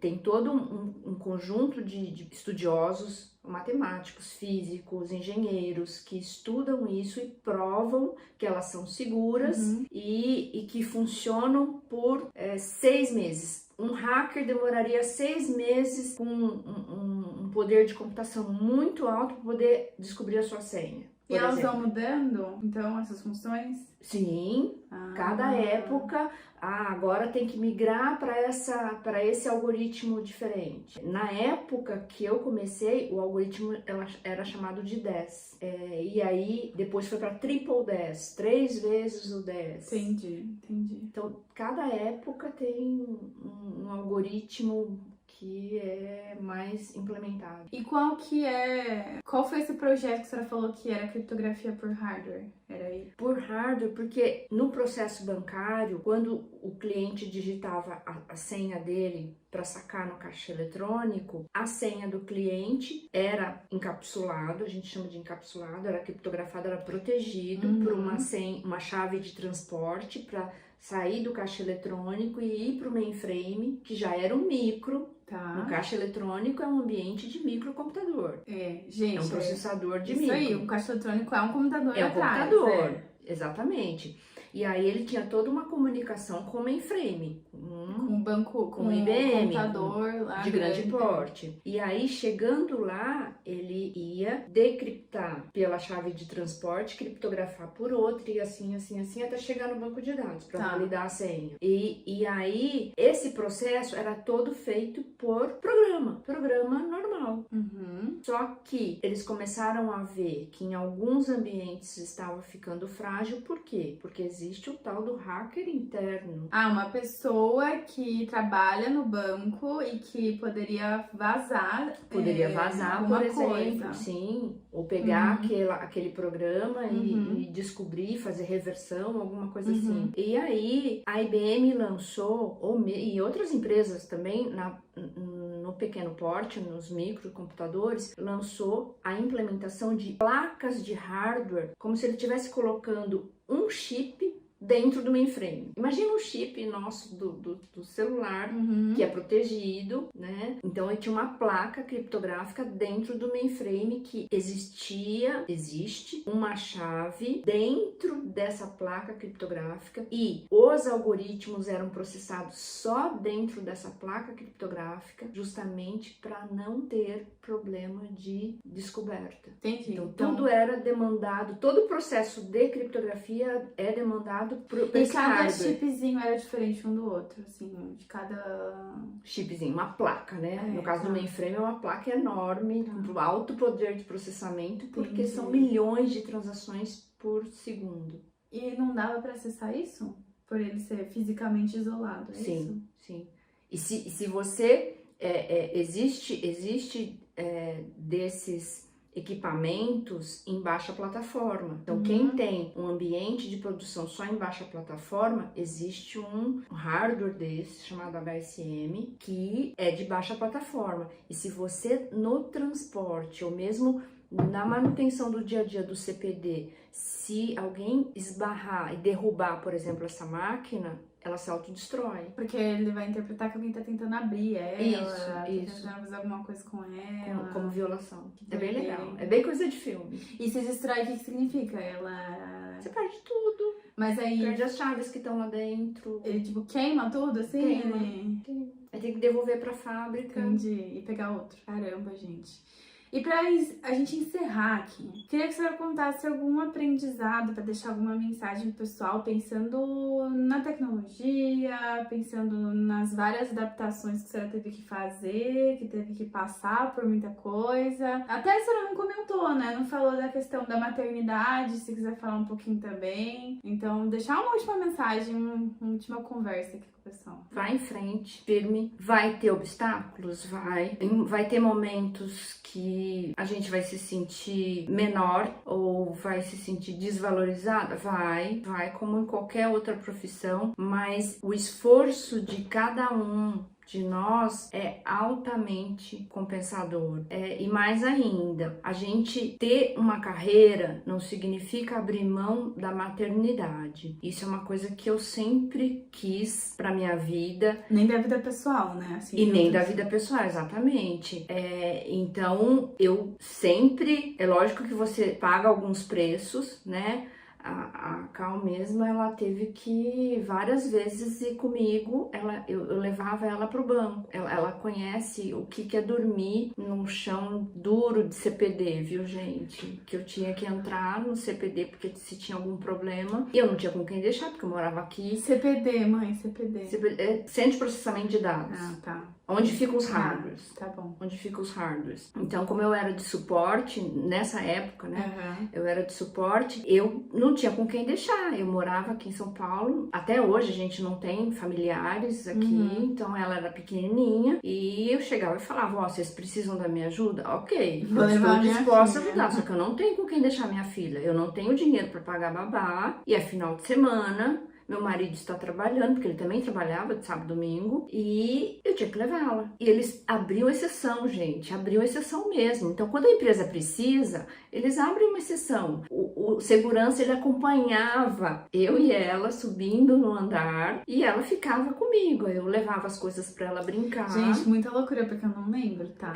Tem todo um conjunto de estudiosos, matemáticos, físicos, engenheiros, que estudam isso e provam que elas são seguras e que funcionam por 6 meses. Um hacker demoraria 6 meses com um poder de computação muito alto para poder descobrir a sua senha. Por elas exemplo. vão mudando, então, essas funções? Sim, cada época, agora tem que migrar para esse algoritmo diferente. Na época que eu comecei, o algoritmo era chamado de 10. E aí depois foi para triple 10, 3 vezes o 10. Entendi. Então, cada época tem um algoritmo que é mais implementado. E qual foi esse projeto que a senhora falou que era criptografia por hardware? Era aí? Por hardware, porque no processo bancário, quando o cliente digitava a senha dele para sacar no caixa eletrônico, a senha do cliente era encapsulado, a gente chama de encapsulado, era criptografado, era protegido por uma chave de transporte para sair do caixa eletrônico e ir para o mainframe, que já era um micro. Tá. Um caixa eletrônico é um ambiente de microcomputador. Gente. É um processador de isso micro. Isso aí, um caixa eletrônico é um computador É um atrás. computador, exatamente. E aí ele tinha toda uma comunicação com o mainframe. Com o banco, com o IBM, computador lá de grande porte. E aí, chegando lá, ele ia decriptar pela chave de transporte, criptografar por outra, e assim, até chegar no banco de dados, para validar a senha. E aí, esse processo era todo feito por programa normal. Só que eles começaram a ver que em alguns ambientes estava ficando frágil, por quê? Porque existe o tal do hacker interno. Uma pessoa que trabalha no banco e que poderia vazar. Poderia vazar, por exemplo, coisa. Sim, ou pegar aquele programa e descobrir, fazer reversão, alguma coisa assim. E aí, a IBM lançou, e outras empresas também, no pequeno porte, nos microcomputadores, lançou a implementação de placas de hardware, como se ele estivesse colocando um chip dentro do mainframe. Imagina um chip nosso do celular, que é protegido, né? Então ele tinha uma placa criptográfica dentro do mainframe que existe uma chave dentro dessa placa criptográfica e os algoritmos eram processados só dentro dessa placa criptográfica, justamente para não ter problema de descoberta. Entendi. Então tudo era demandado, todo o processo de criptografia é demandado e cada chipzinho era diferente um do outro, assim, de cada chipzinho, uma placa, né? No caso do mainframe é uma placa enorme, com alto poder de processamento, porque são milhões de transações por segundo. E não dava para acessar isso? Por ele ser fisicamente isolado, é isso? Sim. E se você existe desses equipamentos em baixa plataforma. Então, quem tem um ambiente de produção só em baixa plataforma, existe um hardware desse, chamado HSM, que é de baixa plataforma. E se você, no transporte, ou mesmo na manutenção do dia a dia do CPD, se alguém esbarrar e derrubar, por exemplo, essa máquina, ela se autodestrói. Porque ele vai interpretar que alguém tá tentando abrir ela, isso. Tá tentando fazer alguma coisa com ela. Como violação. É bem legal. É bem coisa de filme. E se destrói, o que significa? Você perde tudo. Mas aí... Perde as chaves que estão lá dentro. Ele, tipo, queima tudo, assim? Queima. Aí tem que devolver pra fábrica. Entendi. E pegar outro. Caramba, gente. E pra a gente encerrar aqui, queria que a senhora contasse algum aprendizado para deixar alguma mensagem pro pessoal, pensando na tecnologia, pensando nas várias adaptações que a senhora teve que fazer, que teve que passar por muita coisa. Até a senhora não comentou, né? Não falou da questão da maternidade, se quiser falar um pouquinho também. Então, deixar uma última mensagem, uma última conversa aqui. Vai em frente, firme, vai ter obstáculos, vai ter momentos que a gente vai se sentir menor ou vai se sentir desvalorizada, vai como em qualquer outra profissão, mas o esforço de cada um de nós é altamente compensador. E mais ainda, a gente ter uma carreira não significa abrir mão da maternidade. Isso é uma coisa que eu sempre quis pra minha vida. Nem da vida pessoal, né? Assim, e nem da vida pessoal, exatamente. Então, eu sempre... É lógico que você paga alguns preços, né? A Cal mesmo, ela teve que várias vezes ir comigo, eu levava ela pro banco. Ela conhece o que é dormir num chão duro de CPD, viu, gente? Que eu tinha que entrar no CPD porque se tinha algum problema. E eu não tinha com quem deixar, porque eu morava aqui. CPD, mãe, CPD. Centro de Processamento de Dados. Ah, tá. Onde ficam os hardwares. Tá bom. Onde ficam os hardwares. Então, como eu era de suporte, nessa época, né? Eu era de suporte, eu não tinha com quem deixar. Eu morava aqui em São Paulo. Até hoje a gente não tem familiares aqui, então ela era pequenininha. E eu chegava e falava, ó, vocês precisam da minha ajuda? Ok, eu estou disposta a ajudar, só que eu não tenho com quem deixar minha filha. Eu não tenho dinheiro para pagar babá. E é final de semana. Meu marido está trabalhando, porque ele também trabalhava de sábado e domingo, e eu tinha que levá-la. E eles abriam exceção, gente, abriam exceção mesmo. Então, quando a empresa precisa, eles abrem uma exceção. O segurança, ele acompanhava eu e ela subindo no andar, e ela ficava comigo. Eu levava as coisas para ela brincar. Gente, muita loucura, porque eu não lembro, tá?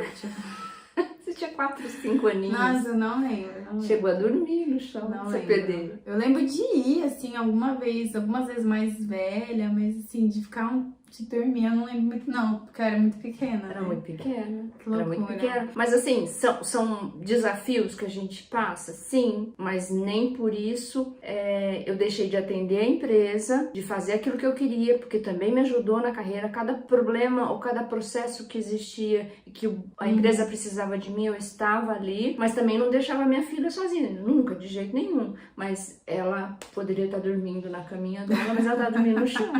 Você tinha 4, 5 aninhos. Nossa, eu não lembro. Chegou a dormir no chão do CPD. Lembro. Eu lembro de ir, assim, algumas vezes mais velha, mas assim, de ficar de dormir, eu não lembro muito não, porque eu era muito pequena. Era muito pequena. Que loucura. Era muito pequena. Mas assim, são desafios que a gente passa, sim, mas nem por isso eu deixei de atender a empresa, de fazer aquilo que eu queria, porque também me ajudou na carreira. Cada problema ou cada processo que existia e que a empresa precisava de mim, eu estava ali, mas também não deixava minha filha sozinha, nunca, de jeito nenhum. Mas ela poderia estar dormindo na caminha dela, mas ela estava dormindo no chão.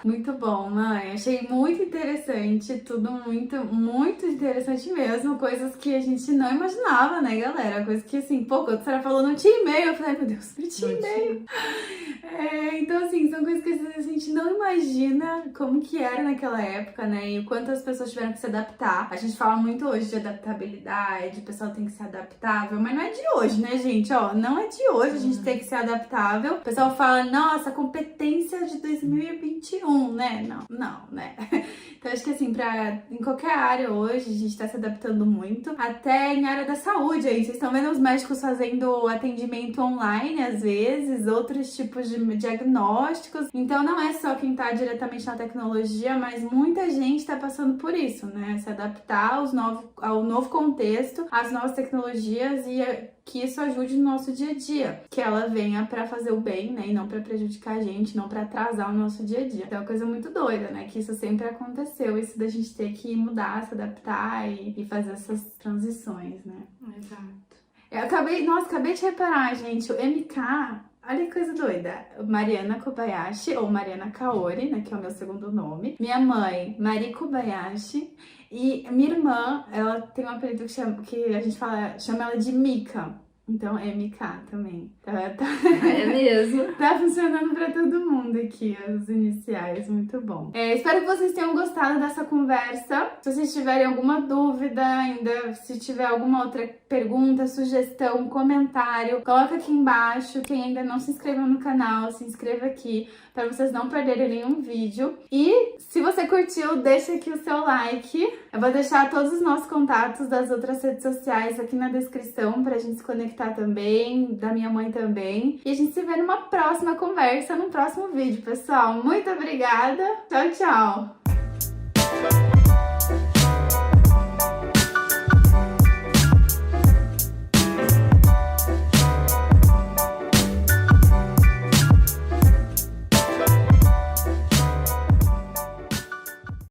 Muito bom, mãe. Achei muito interessante, tudo muito, muito interessante mesmo. Coisas que a gente não imaginava, né, galera? Coisas que, assim, pô, quando a senhora falou, não tinha e-mail. Eu falei, meu Deus, não tinha e-mail. Então, assim, são coisas que a gente não imagina como que era naquela época, né? E o quanto as pessoas tiveram que se adaptar. A gente fala muito hoje de adaptabilidade, o pessoal tem que ser adaptável, mas não é de hoje, né, gente? Ó, não é de hoje a gente tem que ser adaptável. O pessoal fala, nossa, competência de 2021, né? Não, né? Então acho que assim, em qualquer área hoje, a gente tá se adaptando muito, até em área da saúde aí, vocês estão vendo os médicos fazendo atendimento online às vezes, outros tipos de diagnósticos, então não é só quem tá diretamente na tecnologia, mas muita gente tá passando por isso, né? Se adaptar ao novo contexto, às novas tecnologias e que isso ajude no nosso dia a dia, que ela venha pra fazer o bem, né, e não pra prejudicar a gente, não pra atrasar o nosso dia a dia. Então é uma coisa muito doida, né, que isso sempre aconteceu, isso da gente ter que mudar, se adaptar e fazer essas transições, né. Exato. Eu acabei de reparar, gente, o MK, olha que coisa doida. Mariana Kobayashi, ou Mariana Kaori, né, que é o meu segundo nome. Minha mãe, Mari Kobayashi. E minha irmã, ela tem um apelido que a gente chama ela de Mika. Então é MK também. É mesmo. Tá funcionando pra todo mundo aqui, as iniciais, muito bom. Espero que vocês tenham gostado dessa conversa. Se vocês tiverem alguma dúvida ainda, se tiver alguma outra pergunta, sugestão, comentário, coloca aqui embaixo. Quem ainda não se inscreveu no canal, se inscreva aqui para vocês não perderem nenhum vídeo. E se você curtiu, deixa aqui o seu like. Eu vou deixar todos os nossos contatos das outras redes sociais aqui na descrição pra gente se conectar também, da minha mãe também. E a gente se vê numa próxima conversa, num próximo vídeo, pessoal. Muito obrigada. Tchau, tchau.